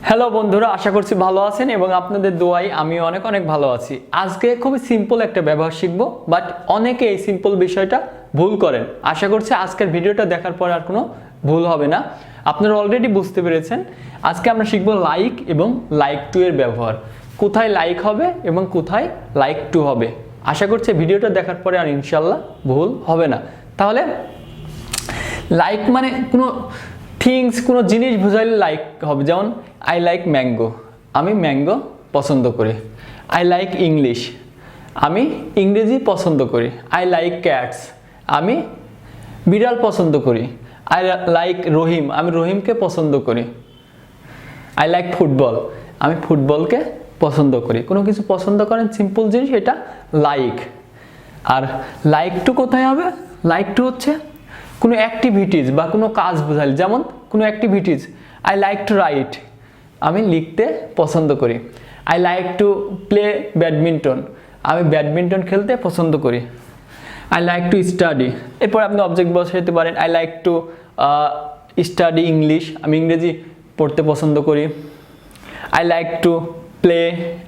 Hello বন্ধুরা, আশা করছি ভালো আছেন এবং আপনাদের দোয়ায় আমি অনেক অনেক ভালো আছি। আজকে খুবই সিম্পল একটা ব্যবহার শিখবো, বাট অনেকে এই সিম্পল বিষয়টা ভুল করেন। আশা করছি আজকের ভিডিওটা দেখার পর আর কোনো ভুল হবে না। আপনারা অলরেডি বুঝতে পেরেছেন। আজকে আমরা শিখবো লাইক এবং লাইক টু এর ব্যবহার। কোথায় লাইক হবে এবং কোথায় লাইক টু হবে। আশা করছি ভিডিওটা দেখার পরে আর ইনশাল্লাহ ভুল হবে না। তাহলে লাইক মানে কোনো থিংস, কোনো জিনিস বোঝাইলে লাইক হবে। যেমন আই লাইক ম্যাঙ্গো, আমি ম্যাঙ্গো পছন্দ করি। আই লাইক ইংলিশ, আমি ইংরেজি পছন্দ করি। আই লাইক ক্যাটস, আমি বিড়াল পছন্দ করি। আই লাইক রহিম, আমি রহিমকে পছন্দ করি। আই লাইক ফুটবল, আমি ফুটবলকে পছন্দ করি। কোনো কিছু পছন্দ করেন, সিম্পল জিনিস, এটা লাইক। আর লাইক টু কোথায় হবে? লাইক টু হচ্ছে কোনো অ্যাক্টিভিটিস বা কোনো কাজ বোঝায়। যেমন কোনো activities, I like to right, আমি লিখতে পছন্দ করি। I like to play badminton, আমি ব্যাডমিন্টন খেলতে পছন্দ করি। আই লাইক টু স্টাডি, এরপর আপনি অবজেক্ট বসাতে পারেন। I like to study English, আমি ইংরেজি পড়তে পছন্দ করি। আই লাইক টু প্লে,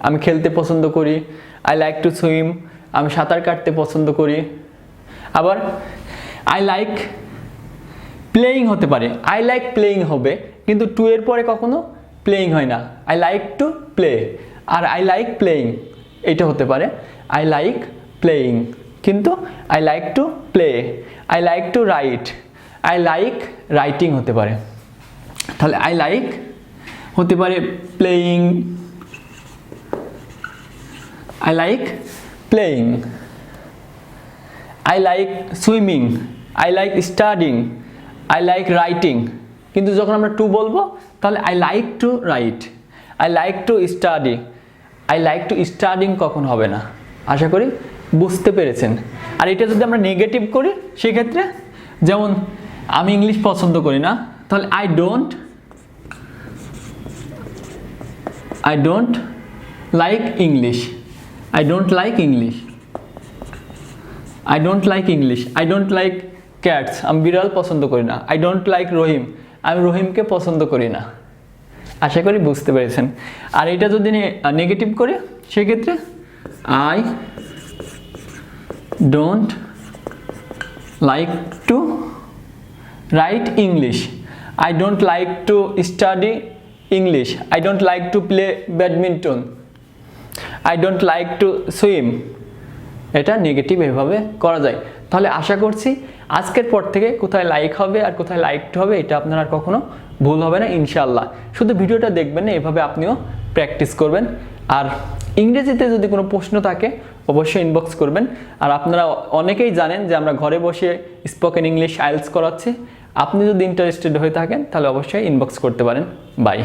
আমি খেলতে পছন্দ করি। আই লাইক টু সুইম, আমি সাঁতার কাটতে পছন্দ করি। আবার আই লাইক প্লেয়িং হতে পারে। আই লাইক প্লেয়িং হবে, কিন্তু টু এর পরে কখনো প্লেয়িং হয় না। আই লাইক টু প্লে আর আই লাইক প্লেয়িং এটা হতে পারে। আই লাইক প্লেয়িং কিন্তু I like to play. I like to write, I like writing হতে পারে। তাহলে আই লাইক হতে পারে playing, I like playing. I like swimming, I like studying, I like writing. কিন্তু যখন আমরা টু বলবো তাহলে I like to write, I like to study. I like to studying কখন হবে না। আশা করি বুঝতে পেরেছেন। আর এটা যদি আমরা নেগেটিভ করি সেক্ষেত্রে, যেমন আমি ইংলিশ পছন্দ করি না, তাহলে I don't like English, I don't like English. I don't like English, I don't like cats, আমি বিড়াল পছন্দ করি না। আই ডোন্ট লাইক রহিম, আমি রহিমকে পছন্দ করি না। আশা করি বুঝতে পেরেছেন। আর এটা যদি নেগেটিভ করে সেক্ষেত্রে I don't like to right English, I don't like to study English, I don't like to play badminton, I don't like to swim. এটা নেগেটিভ এভাবে করা যায়। তাহলে আশা করছি আজকের পর থেকে কোথায় লাইক হবে আর কোথায় লাইক টু হবে এটা আপনার আর কখনো ভুল হবে না ইনশাআল্লাহ। শুধু ভিডিওটা দেখবেন না, এভাবে আপনিও প্র্যাকটিস করবেন। আর ইংরেজিতে যদি কোনো প্রশ্ন থাকে অবশ্যই ইনবক্স করবেন। আর আপনারা অনেকেই জানেন যে আমরা ঘরে বসে স্পোকেন ইংলিশ আইএলটিএস করাচ্ছি। আপনি যদি ইন্টারেস্টেড হয়ে থাকেন তাহলে অবশ্যই ইনবক্স করতে পারেন। বাই।